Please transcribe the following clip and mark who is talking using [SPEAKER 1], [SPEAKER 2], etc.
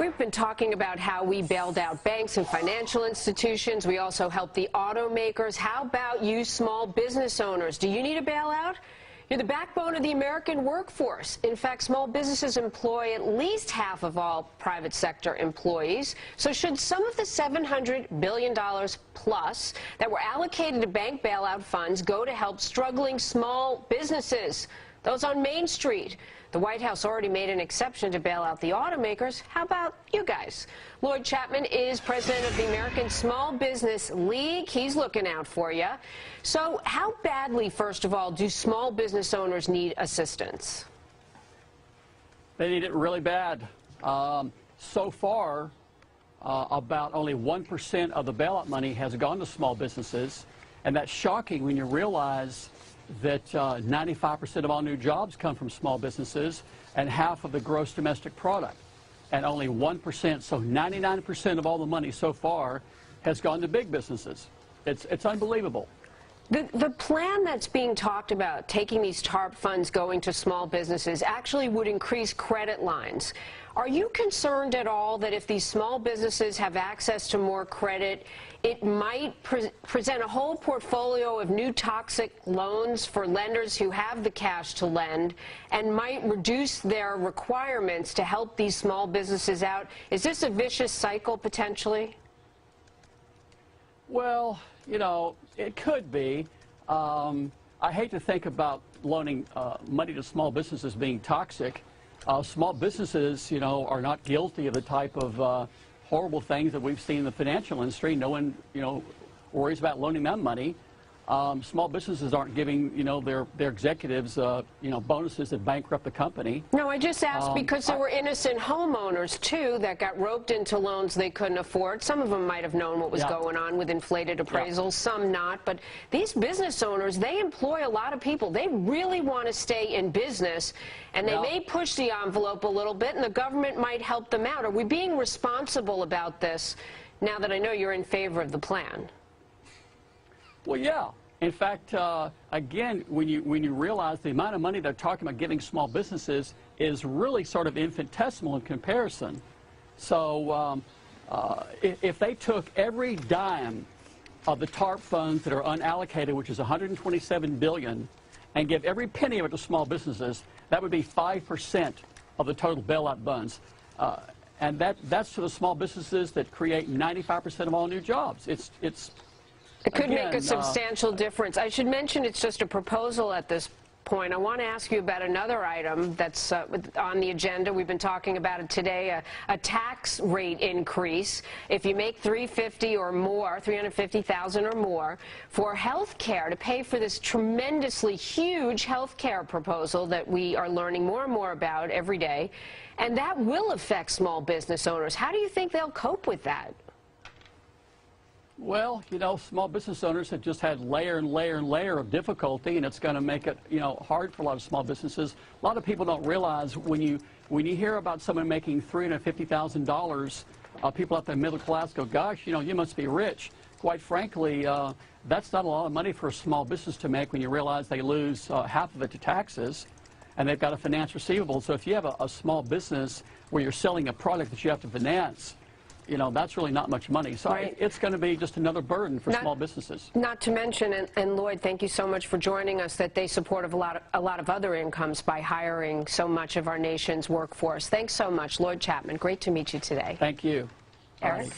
[SPEAKER 1] We've been talking about how we bailed out banks and financial institutions. We also helped the automakers. How about you small business owners? Do you need a bailout? You're the backbone of the American workforce. In fact, small businesses employ at least half of all private sector employees. So should some of the $700 billion plus that were allocated to bank bailout funds go to help struggling small businesses, those on Main Street? The White House already made an exception to bail out the automakers. How about you guys? Lloyd Chapman is president of the American Small Business League. He's looking out for you. So how badly, first of all, do small business owners need assistance?
[SPEAKER 2] They need it really bad. So far, about only 1% of the bailout money has gone to small businesses, and that's shocking when you realize that 95% of all new jobs come from small businesses and half of the gross domestic product. And only 1%, so 99% of all the money so far has gone to big businesses. It's unbelievable.
[SPEAKER 1] The plan that's being talked about, taking these TARP funds going to small businesses, actually would increase credit lines. Are you concerned at all that if these small businesses have access to more credit, it might present a whole portfolio of new toxic loans for lenders who have the cash to lend and might reduce their requirements to help these small businesses out? Is this a vicious cycle potentially?
[SPEAKER 2] Well, you know, it could be. I hate to think about loaning money to small businesses being toxic. Small businesses, you know, are not guilty of the type of horrible things that we've seen in the financial industry. No one, you know, worries about loaning them money. Small businesses aren't giving, you know, their executives, you know, bonuses that bankrupt the company.
[SPEAKER 1] No, I just asked because there were innocent homeowners, too, that got roped into loans they couldn't afford. Some of them might have known what was going on with inflated appraisals, some not. But these business owners, they employ a lot of people. They really want to stay in business, and they may push the envelope a little bit, and the government might help them out. Are we being responsible about this now that I know you're in favor of the plan?
[SPEAKER 2] Well, yeah. In fact, again, when you realize the amount of money they're talking about giving small businesses is really sort of infinitesimal in comparison. So if they took every dime of the TARP funds that are unallocated, which is $127 billion, and give every penny of it to small businesses, that would be 5% of the total bailout funds. And that's to the small businesses that create 95% of all new jobs.
[SPEAKER 1] It could make a substantial difference. I should mention it's just a proposal at this point. I want to ask you about another item that's on the agenda. We've been talking about it today, a tax rate increase. If you make $350,000 or more, $350,000 or more, for health care, to pay for this tremendously huge health care proposal that we are learning more and more about every day. And that will affect small business owners. How do you think they'll cope with that?
[SPEAKER 2] Well, you know, small business owners have just had layer and layer and layer of difficulty, and it's going to make it, you know, hard for a lot of small businesses. A lot of people don't realize when you hear about someone making $350,000, people out there middle class go, gosh, you know, you must be rich. Quite frankly, that's not a lot of money for a small business to make when you realize they lose half of it to taxes, and they've got a finance receivable. So if you have a small business where you're selling a product that you have to finance, you know, that's really not much money. So it's going to be just another burden for small businesses. Not
[SPEAKER 1] to mention, and Lloyd, thank you so much for joining us, that they support a lot of other incomes by hiring so much of our nation's workforce. Thanks so much, Lloyd Chapman. Great to meet you today.
[SPEAKER 2] Thank you.
[SPEAKER 1] Eric?